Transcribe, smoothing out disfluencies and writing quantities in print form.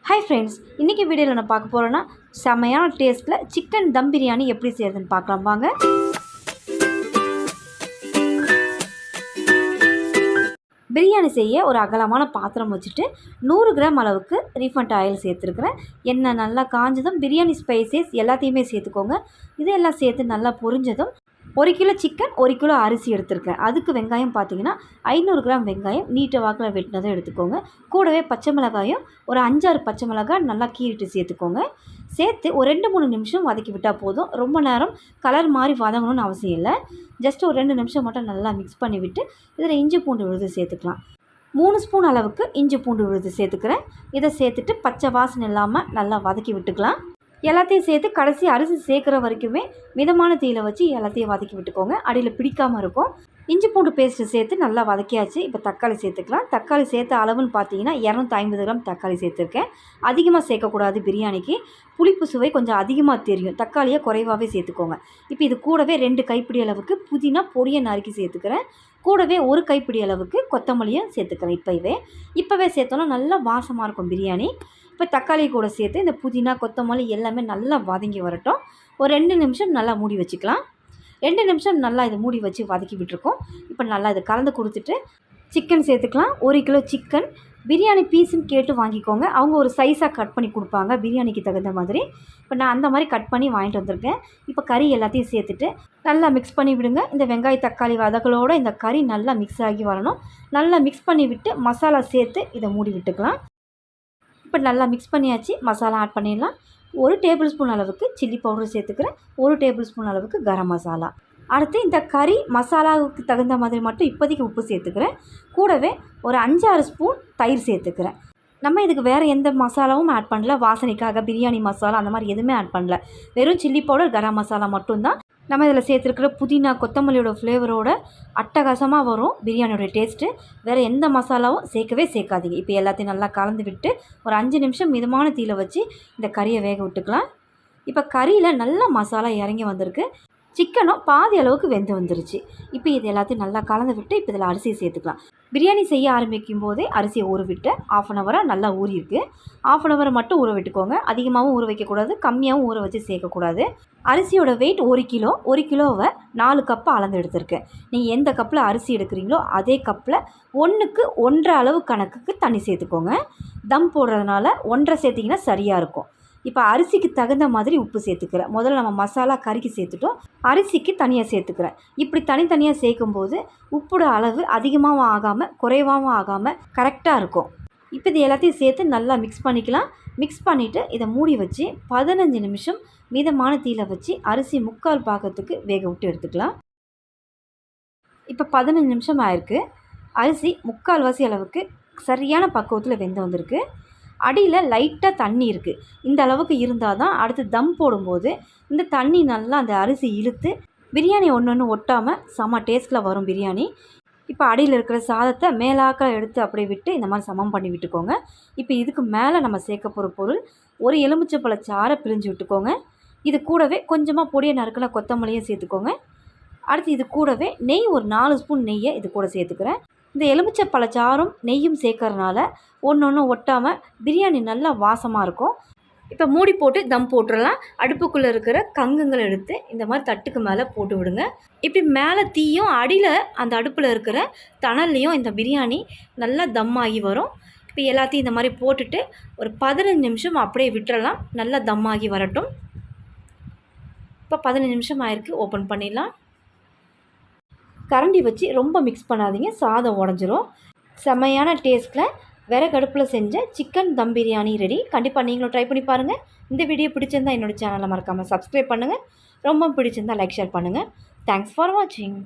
Hi friends, இன்னைக்கு வீடியோல நான் பார்க்க போறேன்னா செமையான டேஸ்ட்ல சிக்கன் தம் பிரியாணி எப்படி செய்யறதுன்னு பார்க்கலாம் வாங்க. பிரியாணி செய்ய ஒரு அகலமான பாத்திரம் வச்சுட்டு 100 கிராம் அளவுக்கு ரீஃபண்ட் ஆயில் சேர்த்துருக்கிறேன். எண்ணெய் நல்லா காஞ்சதும் பிரியாணி ஸ்பைசஸ் எல்லாத்தையுமே சேர்த்துக்கோங்க. இதெல்லாம் சேர்த்து நல்லா பொரிஞ்சதும் 1 கிலோ சிக்கன் 1 கிலோ அரிசி எடுத்துருக்கேன். அதுக்கு வெங்காயம் பார்த்தீங்கன்னா 500 கிராம் வெங்காயம் நீட்டை வாக்கில் வெட்டினதும் எடுத்துக்கோங்க. கூடவே பச்சை மிளகாயும் ஒரு 5-6 பச்சை மிளகாய் நல்லா கீறிட்டு சேர்த்துக்கோங்க. சேர்த்து ஒரு 2-3 நிமிஷம் வதக்கி விட்டால் போதும். ரொம்ப நேரம் கலர் மாதிரி வதங்கணும்னு அவசியம் இல்லை. ஜஸ்ட் ஒரு 2 நிமிஷம் மட்டும் நல்லா மிக்ஸ் பண்ணி விட்டு இதில் இஞ்சி பூண்டு விழுது சேர்த்துக்கலாம். 3 ஸ்பூன் அளவுக்கு இஞ்சி பூண்டு விழுது சேர்த்துக்கிறேன். இதை சேர்த்துட்டு பச்சை வாசனை இல்லாமல் நல்லா வதக்கி விட்டுக்கலாம். எல்லாத்தையும் சேர்த்து கடைசி அரிசி சேர்க்குற வரைக்குமே மிதமான தீயில வச்சு எல்லாத்தையும் வதக்கி விட்டுக்கோங்க. அடியில் பிடிக்காமல் இருக்கும். இஞ்சி பூண்டு பேஸ்ட்டு சேர்த்து நல்லா வதக்கியாச்சு. இப்போ தக்காளி சேர்த்துக்கலாம். தக்காளி சேர்த்த அளவுன்னு பார்த்தீங்கன்னா 250 கிராம் தக்காளி சேர்த்துருக்கேன். அதிகமாக சேர்க்கக்கூடாது, பிரியாணிக்கு புளிப்பு சுவை கொஞ்சம் அதிகமாக தெரியும். தக்காளியை குறைவாகவே சேர்த்துக்கோங்க. இப்போ இது கூடவே 2 கைப்பிடி அளவுக்கு புதினா பொடியை நறுக்கி சேர்த்துக்கிறேன். கூடவே 1 கைப்பிடி அளவுக்கு கொத்தமல்லியும் சேர்த்துக்கிறேன். இப்போவே சேர்த்தோன்னா நல்லா வாசமாக இருக்கும் பிரியாணி. இப்போ தக்காளி கூட சேர்த்து இந்த புதினா கொத்தமல்லி எல்லாமே நல்லா வதங்கி வரட்டும். ஒரு 2 நிமிஷம் நல்லா மூடி வச்சுக்கலாம். 2 நிமிஷம் நல்லா இதை மூடி வச்சு வதக்கி விட்டுருக்கோம். இப்போ நல்லா இதை கலந்து கொடுத்துட்டு சிக்கன் சேர்த்துக்கலாம். 1 கிலோ சிக்கன் பிரியாணி பீஸுன்னு கேட்டு வாங்கிக்கோங்க. அவங்க ஒரு சைஸாக கட் பண்ணி கொடுப்பாங்க பிரியாணிக்கு தகுந்த மாதிரி. இப்போ நான் அந்த மாதிரி கட் பண்ணி வாங்கிட்டு வந்திருக்கேன். இப்போ கறி எல்லாத்தையும் சேர்த்துட்டு நல்லா மிக்ஸ் பண்ணி விடுங்க. இந்த வெங்காய தக்காளி வதக்கலோடு இந்த கறி நல்லா மிக்ஸ் ஆகி வரணும். நல்லா மிக்ஸ் பண்ணி விட்டு மசாலா சேர்த்து இதை மூடி விட்டுக்கலாம். இப்போ நல்லா மிக்ஸ் பண்ணியாச்சு. மசாலா ஆட் பண்ணிடலாம். 1 டேபிள் ஸ்பூன் அளவுக்கு சில்லி பவுடர் சேர்த்துக்கிறேன். 1 டேபிள் ஸ்பூன் அளவுக்கு கரம் மசாலா. அடுத்து இந்த கறி மசாலாவுக்கு தகுந்த மாதிரி மட்டும் இப்போதைக்கு உப்பு சேர்த்துக்கிறேன். கூடவே ஒரு 5-6 ஸ்பூன் தயிர் சேர்த்துக்கிறேன். நம்ம இதுக்கு வேறு எந்த மசாலாவும் ஆட் பண்ணல. வாசனைக்காக பிரியாணி மசாலா அந்த மாதிரி எதுவுமே ஆட் பண்ணல. வெறும் சில்லி பவுடர் கரம் மசாலா மட்டும்தான். நம்ம இதில் சேர்த்துருக்கிற புதினா கொத்தமல்லியோட ஃப்ளேவரோட அட்டகாசமாக வரும் பிரியாணியோட டேஸ்ட்டு. வேறு எந்த மசாலாவும் சேர்க்காதீங்க. இப்போ எல்லாத்தையும் நல்லா கலந்து விட்டு ஒரு 5 நிமிஷம் மிதமான தீயில வச்சு இந்த கறியை வேக விட்டுக்கலாம். இப்போ கறியில் நல்லா மசாலா இறங்கி வந்திருக்கு. சிக்கனும் பாதி அளவுக்கு வெந்து வந்துருச்சு. இப்போ இது எல்லாத்தையும் நல்லா கலந்து விட்டு இப்போ இதில் அரிசியை சேர்த்துக்கலாம். பிரியாணி செய்ய ஆரம்பிக்கும் போதே அரிசியை ஊற விட்டு 1/2 ஹவராக நல்லா ஊறியிருக்கு. 1/2 ஹவர் மட்டும் ஊற விட்டுக்கோங்க. அதிகமாகவும் ஊற வைக்கக்கூடாது, கம்மியாகவும் ஊற வச்சு சேர்க்கக்கூடாது. அரிசியோட வெயிட் 1 கிலோ. 1 கிலோவை 4 கப்பு அளந்து எடுத்திருக்கேன். நீங்கள் எந்த கப்பில் அரிசி எடுக்கிறீங்களோ அதே கப்பில் 1க்கு 1.5 அளவு கணக்குக்கு தண்ணி சேர்த்துக்கோங்க. தம் போடுறதுனால 1.5 சேர்த்திங்கன்னா சரியாக இருக்கும். இப்போ அரிசிக்கு தகுந்த மாதிரி உப்பு சேர்த்துக்கிறேன். முதல்ல நம்ம மசாலா கறிக்கு சேர்த்துட்டோம், அரிசிக்கு தனியாக சேர்த்துக்கிறேன். இப்படி தனித்தனியாக சேர்க்கும்போது உப்போட அளவு அதிகமாகவும் ஆகாமல் குறைவாகவும் ஆகாமல் கரெக்டாக இருக்கும். இப்போ இது எல்லாத்தையும் சேர்த்து நல்லா மிக்ஸ் பண்ணிக்கலாம். மிக்ஸ் பண்ணிவிட்டு இதை மூடி வச்சு 15 நிமிஷம் மிதமான தீயில வச்சு அரிசி 3/4 பாகத்துக்கு வேக விட்டு எடுத்துக்கலாம். இப்போ 15 நிமிஷம் ஆயிருக்கு. அரிசி 3/4 வாசி அளவுக்கு சரியான பக்குவத்தில் வெந்து வந்திருக்கு. அடியில் லைட்டாக தண்ணி இருக்குது. இந்த அளவுக்கு இருந்தால் தான் அடுத்து தம் போடும்போது இந்த தண்ணி நல்லா அந்த அரிசி இழுத்து பிரியாணி ஒன்று ஒட்டாமல் செம்ம டேஸ்ட்டில் வரும் பிரியாணி. இப்போ அடியில் இருக்கிற சாதத்தை மேலாக்க எடுத்து அப்படியே விட்டு இந்த மாதிரி சமம் பண்ணி விட்டுக்கோங்க. இப்போ இதுக்கு மேலே நம்ம சேர்க்க போகிற பொருள் ஒரு எலுமிச்சைப்பழ சாறை பிழிஞ்சு விட்டுக்கோங்க. இது கூடவே கொஞ்சமாக பொடியை நறுக்கின கொத்தமல்லியும் சேர்த்துக்கோங்க. அடுத்து இது கூடவே நெய் ஒரு 4 ஸ்பூன் நெய்யை இது கூட சேர்த்துக்கிறேன். இந்த எலுமிச்சை பழச்சாறும் நெய்யும் சேர்க்கறனால ஒன்று ஒட்டாமல் பிரியாணி நல்லா வாசமாக இருக்கும். இப்போ மூடி போட்டு தம் போட்டுடலாம். அடுப்புக்குள்ளே இருக்கிற கங்குங்களை எடுத்து இந்த மாதிரி தட்டுக்கு மேலே போட்டு விடுங்க. இப்படி மேலே தீயும் அடியில் அந்த அடுப்பில் இருக்கிற தணல்லையும் இந்த பிரியாணி நல்லா தம் ஆகி வரும். இப்போ எல்லாத்தையும் இந்த மாதிரி போட்டுட்டு ஒரு 15 நிமிஷம் அப்படியே விட்டுறலாம். நல்லா தம் ஆகி வரட்டும். இப்போ 15 நிமிஷம் ஆயிருக்கு. ஓப்பன் பண்ணிடலாம். கரண்டி வச்சு ரொம்ப மிக்ஸ் பண்ணாதீங்க, சாதம் உடஞ்சிரும். செமையான டேஸ்ட்டில் விறகடுப்பில் செஞ்ச சிக்கன் தம் பிரியாணி ரெடி. கண்டிப்பாக நீங்களும் ட்ரை பண்ணி பாருங்கள். இந்த வீடியோ பிடிச்சிருந்தால் என்னோடய சேனலை மறக்காமல் சப்ஸ்கிரைப் பண்ணுங்கள். ரொம்ப பிடிச்சிருந்தால் லைக் ஷேர் பண்ணுங்கள். தேங்க்ஸ் ஃபார் வாட்சிங்.